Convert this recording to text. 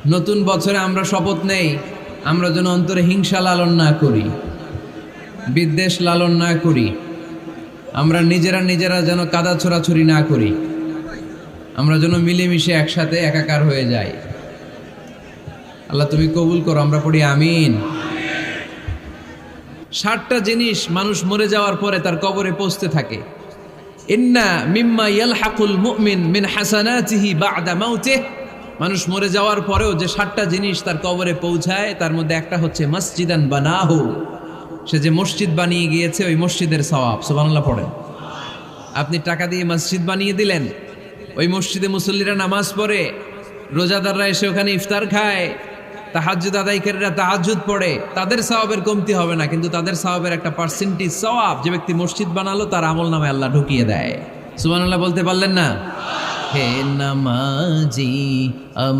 নতুন বছরে আমরা শপথ নেই, আমরা যেন অন্তরে হিংসা লালন না করি, বিদ্বেষ লালন না করি, আমরা নিজেরা যেন কাদা ছোড়াছুরি না করি, আমরা যেন মিলেমিশে একসাথে একাকার হয়ে যাই। আল্লাহ তুমি কবুল করো, আমরা পড়ি আমিন। 60টা জিনিস মানুষ মরে যাওয়ার পরে তার কবরে পৌঁছতে থাকে। ইন্না মিম্মা ইয়ালহাকুল মুমিন মিন হাসানাতিহি বা'দা মাউতিহি, মানুষ মরে যাওয়ার পরেও যে 60টা জিনিস তার কবরে পৌঁছায় তার মধ্যে একটা হচ্ছে মসজিদান বানাহু, সে যে মসজিদ বানিয়ে গিয়েছে ওই মসজিদের সওয়াব। সুবহানাল্লাহ পড়েন। আপনি টাকা দিয়ে মসজিদ বানিয়ে দিলেন, ওই মসজিদে মুসল্লিরা নামাজ পড়ে, রোজাদাররা এসে ওখানে ইফতার খায়, তাহাজ্জুদ আদায়কারীরা তাহাজ্জুদ পড়ে, তাদের সওয়াবের কমতি হবে না, কিন্তু তাদের সওয়াবের একটা পার্সেন্টেজ সওয়াব যে ব্যক্তি মসজিদ বানালো তার আমলনামে আল্লাহ ঢুকিয়ে দেয়। সুবহানাল্লাহ বলতে পারলেন না? হে নামাজি